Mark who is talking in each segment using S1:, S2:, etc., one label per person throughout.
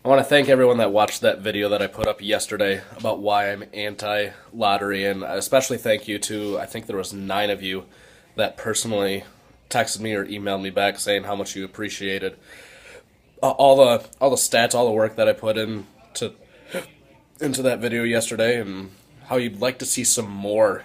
S1: I want to thank everyone that watched that video that I put up yesterday about why I'm anti-lottery, and especially thank you to, I think there was 9 of you that personally texted me or emailed me back saying how much you appreciated all the stats, all the work that I put into that video yesterday, and how you'd like to see some more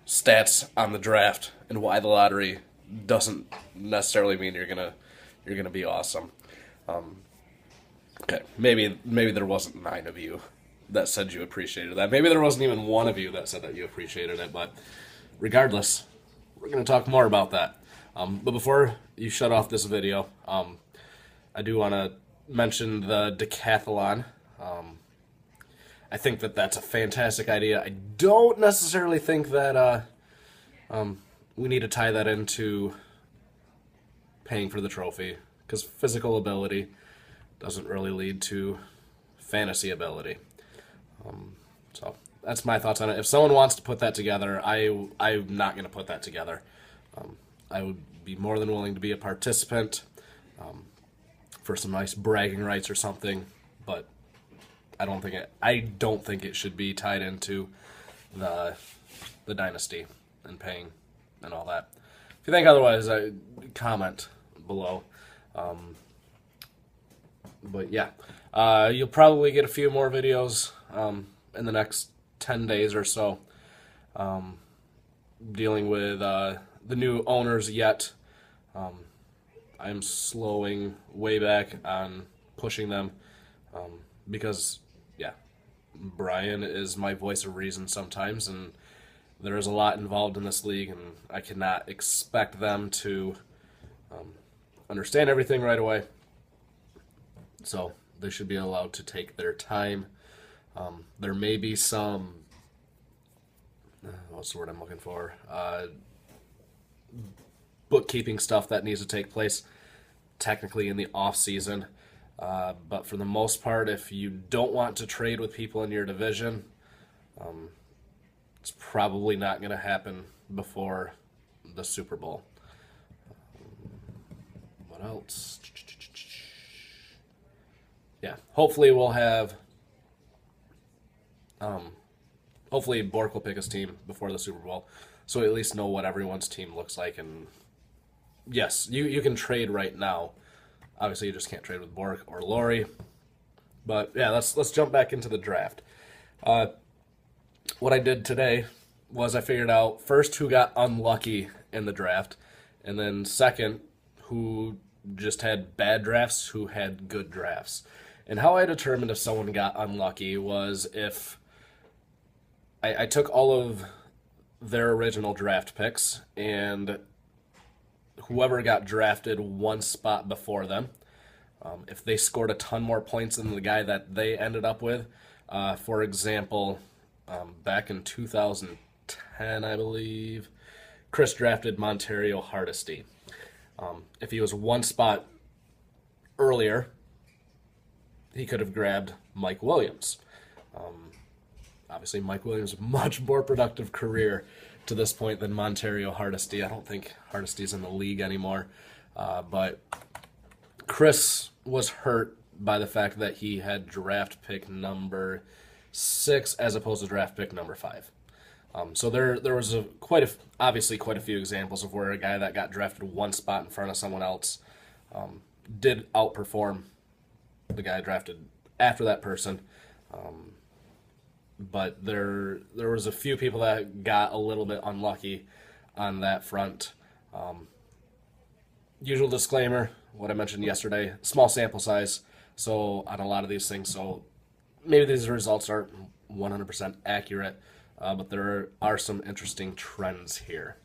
S1: stats on the draft and why the lottery doesn't necessarily mean you're gonna be awesome. Okay, maybe there wasn't 9 of you that said you appreciated that. Maybe there wasn't even 1 of you that said that you appreciated it. But regardless, we're going to talk more about that. But before you shut off this video, I do want to mention the decathlon. I think that that's a fantastic idea. I don't necessarily think that we need to tie that into paying for the trophy, because physical ability doesn't really lead to fantasy ability. So that's my thoughts on it. If someone wants to put that together, I'm not going to put that together. I would be more than willing to be a participant for some nice bragging rights or something, but I don't think it should be tied into the dynasty and paying and all that. If you think otherwise, comment below. But yeah, you'll probably get a few more videos in the next 10 days or so, dealing with the new owners yet. I'm slowing way back on pushing them because, yeah, Brian is my voice of reason sometimes, and there is a lot involved in this league, and I cannot expect them to understand everything right away. So they should be allowed to take their time. There may be some, what's the word I'm looking for? Bookkeeping stuff that needs to take place technically in the off season. But for the most part, if you don't want to trade with people in your division, it's probably not going to happen before the Super Bowl. What else? Yeah, hopefully we'll have. Hopefully Bork will pick his team before the Super Bowl, so we at least know what everyone's team looks like. And yes, you can trade right now. Obviously, you just can't trade with Bork or Laurie. But yeah, let's jump back into the draft. What I did today was I figured out first who got unlucky in the draft, and then second who just had bad drafts, who had good drafts. And how I determined if someone got unlucky was if I took all of their original draft picks and whoever got drafted one spot before them, if they scored a ton more points than the guy that they ended up with. For example, back in 2010, I believe, Chris drafted Montario Hardesty. If he was one spot earlier, he could have grabbed Mike Williams. Obviously, Mike Williams' much more productive career to this point than Montario Hardesty. I don't think Hardesty's in the league anymore. But Chris was hurt by the fact that he had draft pick number 6 as opposed to draft pick number 5. So there was obviously quite a few examples of where a guy that got drafted one spot in front of someone else did outperform the guy drafted after that person. But there was a few people that got a little bit unlucky on that front. Usual disclaimer, what I mentioned yesterday, small sample size, so on a lot of these things, so maybe these results aren't 100% accurate, but there are some interesting trends here.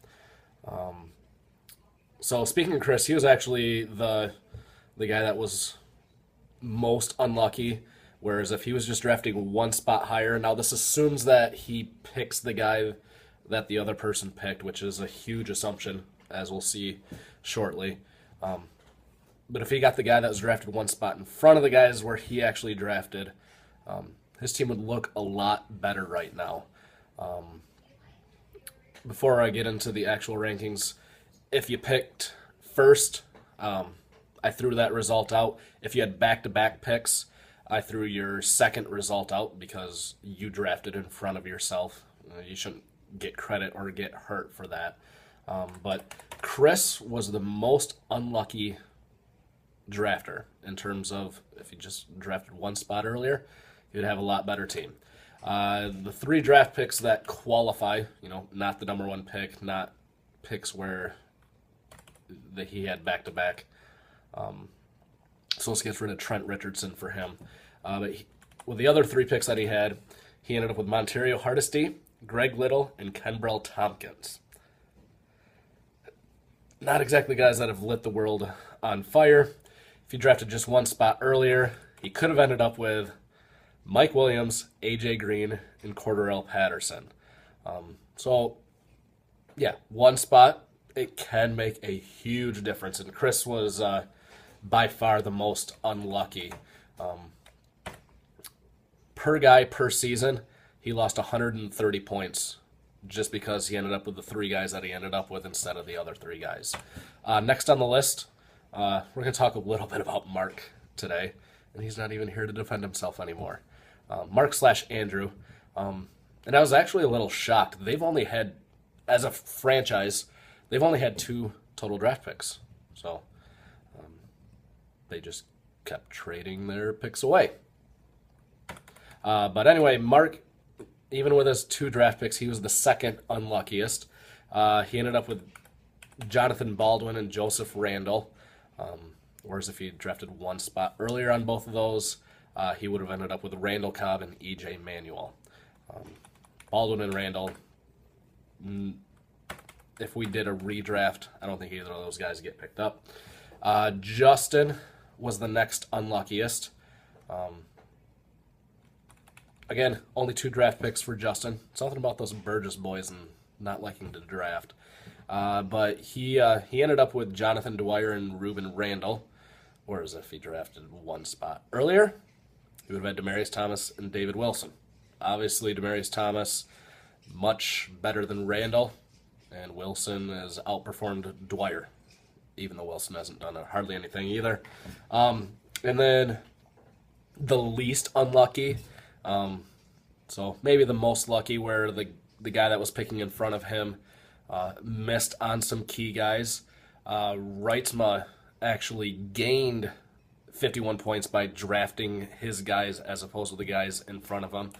S1: So speaking of Chris, he was actually the guy that was most unlucky, whereas if he was just drafting one spot higher, now this assumes that he picks the guy that the other person picked, which is a huge assumption, as we'll see shortly. But if he got the guy that was drafted one spot in front of the guys where he actually drafted, his team would look a lot better right now. Before I get into the actual rankings, if you picked first, I threw that result out. If you had back-to-back picks, I threw your second result out because you drafted in front of yourself. You shouldn't get credit or get hurt for that. But Chris was the most unlucky drafter in terms of if he just drafted one spot earlier, you'd have a lot better team. The 3 draft picks that qualify, not the number 1 pick, not picks where he had back-to-back. So let's get rid of Trent Richardson for him. With the other 3 picks that he had, he ended up with Montario Hardesty, Greg Little, and Kenbrell Tompkins. Not exactly guys that have lit the world on fire. If he drafted just one spot earlier, he could have ended up with Mike Williams, A.J. Green, and Cordarrelle Patterson. One spot, it can make a huge difference. And Chris was by far the most unlucky. Per guy, per season, he lost 130 points just because he ended up with the 3 guys that he ended up with instead of the other 3 guys. Next on the list, we're going to talk a little bit about Mark today, and he's not even here to defend himself anymore. Mark/Andrew. And I was actually a little shocked. They've only had, as a franchise, they've only had 2 total draft picks. So they just kept trading their picks away. But anyway, Mark, even with his 2 draft picks, he was the second unluckiest. He ended up with Jonathan Baldwin and Joseph Randle. Whereas if he drafted one spot earlier on both of those, he would have ended up with Randall Cobb and E.J. Manuel. Baldwin and Randall, if we did a redraft, I don't think either of those guys get picked up. Justin was the next unluckiest. Again, only 2 draft picks for Justin. Something about those Burgess boys and not liking to draft. But he ended up with Jonathan Dwyer and Ruben Randall. Whereas if he drafted one spot earlier, he would have had Demaryius Thomas and David Wilson. Obviously, Demaryius Thomas, much better than Randall, and Wilson has outperformed Dwyer, even though Wilson hasn't done hardly anything either. And then the least unlucky, so maybe the most lucky, where the guy that was picking in front of him missed on some key guys. Reitzma actually gained 51 points by drafting his guys as opposed to the guys in front of him.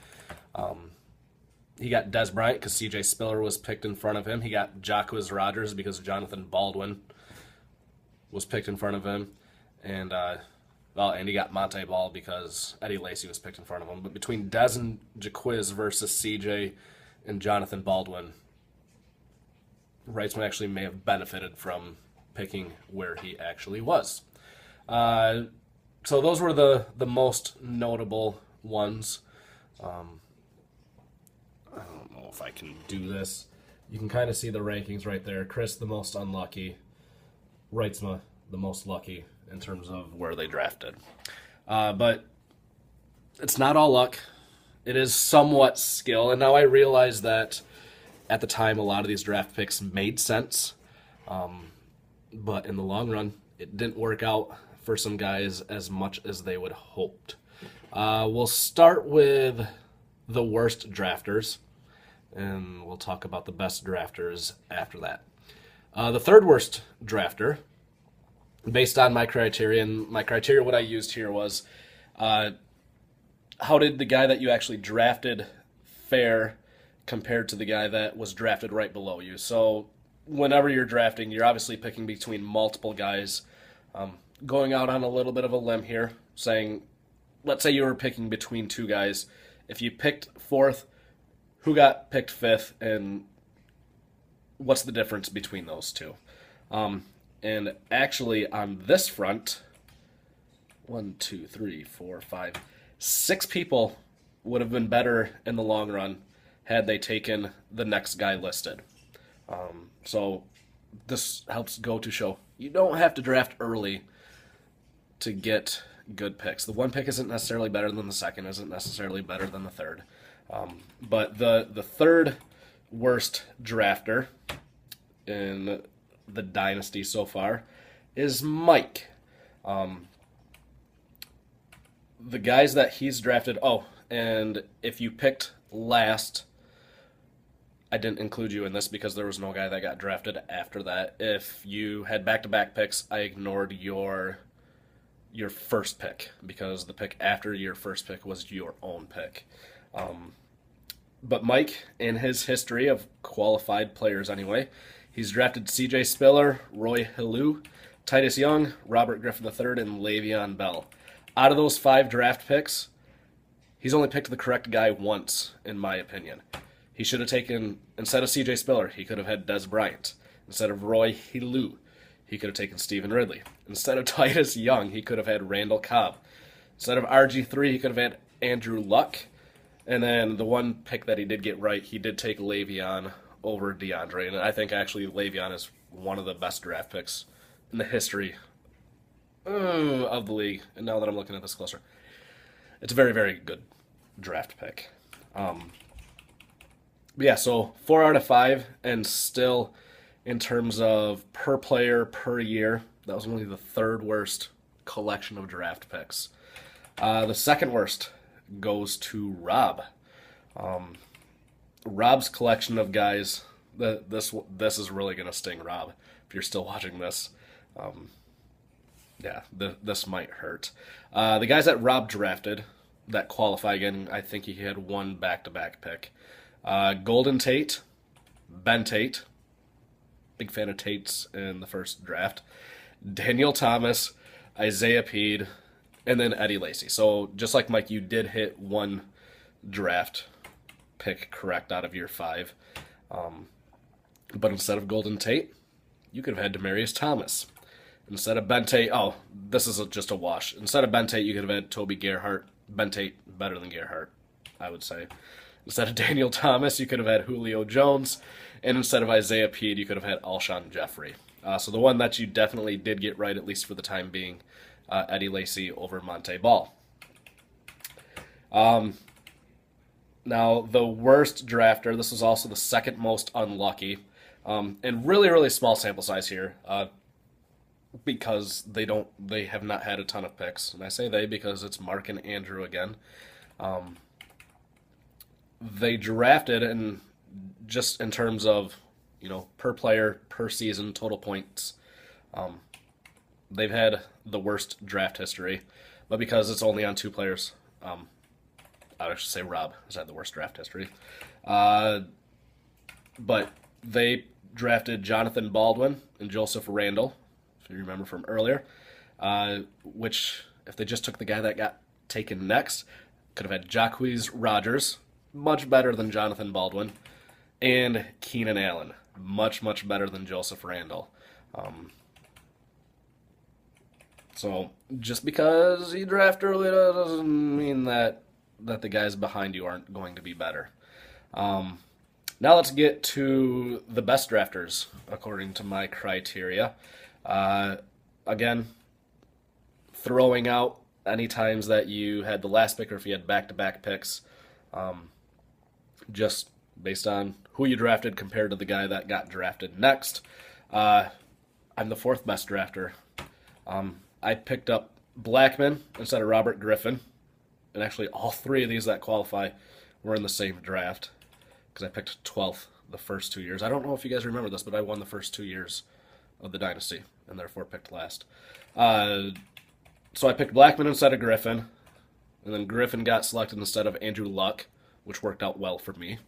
S1: He got Des Bryant because C.J. Spiller was picked in front of him. He got Jacquizz Rodgers because Jonathan Baldwin was picked in front of him. And he got Monte Ball because Eddie Lacy was picked in front of him. But between Des and Jacquizz versus C.J. and Jonathan Baldwin, Reitzman actually may have benefited from picking where he actually was. So those were the most notable ones. I don't know if I can do this. You can kind of see the rankings right there. Chris, the most unlucky. Reitzma, the most lucky in terms of where they drafted. But it's not all luck. It is somewhat skill. And now I realize that at the time, a lot of these draft picks made sense. But in the long run, it didn't work out for some guys as much as they would hoped. We'll start with the worst drafters, and we'll talk about the best drafters after that. The third worst drafter, based on my criteria, what I used here was how did the guy that you actually drafted fare compared to the guy that was drafted right below you. So whenever you're drafting, you're obviously picking between multiple guys. Going out on a little bit of a limb here, saying, let's say you were picking between 2 guys. If you picked 4th, who got picked 5th, and what's the difference between those 2? And actually on this front, 6 people would have been better in the long run had they taken the next guy listed. So this helps go to show you don't have to draft early to get good picks. The 1 pick isn't necessarily better than the 2nd, isn't necessarily better than the 3rd. But the third worst drafter in the dynasty so far is Mike. the guys that he's drafted. Oh, and if you picked last, I didn't include you in this because there was no guy that got drafted after that. If you had back-to-back picks, I ignored your first pick because the pick after your first pick was your own pick. But Mike, in his history of qualified players anyway, he's drafted C.J. Spiller, Roy Helu, Titus Young, Robert Griffin III, and Le'Veon Bell. Out of those 5 draft picks, he's only picked the correct guy once, in my opinion. He should have taken, instead of C.J. Spiller, he could have had Des Bryant. Instead of Roy Helu, he could have taken Stephen Ridley. Instead of Titus Young, he could have had Randall Cobb. Instead of RG3, he could have had Andrew Luck. And then the one pick that he did get right, he did take Le'Veon over DeAndre. And I think actually Le'Veon is one of the best draft picks in the history of the league. And now that I'm looking at this closer, it's a very, very good draft pick. But yeah, so 4 out of 5, and still in terms of per player per year, that was only the 3rd worst collection of draft picks. The 2nd worst goes to Rob. Rob's collection of guys. This is really gonna sting Rob if you're still watching this. This might hurt. The guys that Rob drafted that qualify again, I think he had one back-to-back pick. Golden Tate, Ben Tate, big fan of Tate's in the first draft. Daniel Thomas, Isaiah Pead, and then Eddie Lacy. So just like Mike, you did hit one draft pick correct out of your 5. But instead of Golden Tate, you could have had Demaryius Thomas. Instead of Ben Tate, this is just a wash. Instead of Ben Tate, you could have had Toby Gerhart. Ben Tate, better than Gerhart, I would say. Instead of Daniel Thomas, you could have had Julio Jones. And instead of Isaiah Pead, you could have had Alshon Jeffrey. So the one that you definitely did get right, at least for the time being, Eddie Lacy over Monte Ball. Now, the worst drafter, this was also the 2nd most unlucky. And really, really small sample size here. Because they have not had a ton of picks. And I say they because it's Mark and Andrew again. They drafted, and just in terms of, per player, per season, total points, they've had the worst draft history. But because it's only on 2 players, I should say Rob has had the worst draft history. But they drafted Jonathan Baldwin and Joseph Randle, if you remember from earlier, which, if they just took the guy that got taken next, could have had Jacquizz Rodgers, much better than Jonathan Baldwin, and Keenan Allen, much, much better than Joseph Randle. So just because you draft early doesn't mean that the guys behind you aren't going to be better. Now let's get to the best drafters according to my criteria. Again, throwing out any times that you had the last pick or if you had back-to-back picks, just based on who you drafted compared to the guy that got drafted next. I'm the 4th best drafter. I picked up Blackman instead of Robert Griffin, and actually all 3 of these that qualify were in the same draft because I picked 12th the first 2 years. I don't know if you guys remember this, but I won the first 2 years of the dynasty and therefore picked last. So I picked Blackman instead of Griffin, and then Griffin got selected instead of Andrew Luck, which worked out well for me.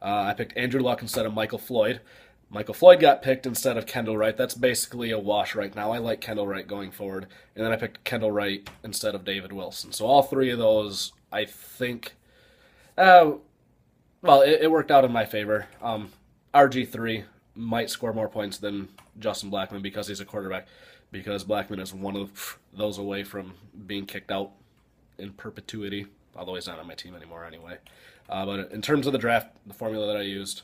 S1: I picked Andrew Luck instead of Michael Floyd. Michael Floyd got picked instead of Kendall Wright. That's basically a wash right now. I like Kendall Wright going forward. And then I picked Kendall Wright instead of David Wilson. So all 3 of those, I think, it worked out in my favor. RG3 might score more points than Justin Blackman because he's a quarterback, because Blackman is one of those away from being kicked out in perpetuity, although he's not on my team anymore anyway. But in terms of the draft, the formula that I used,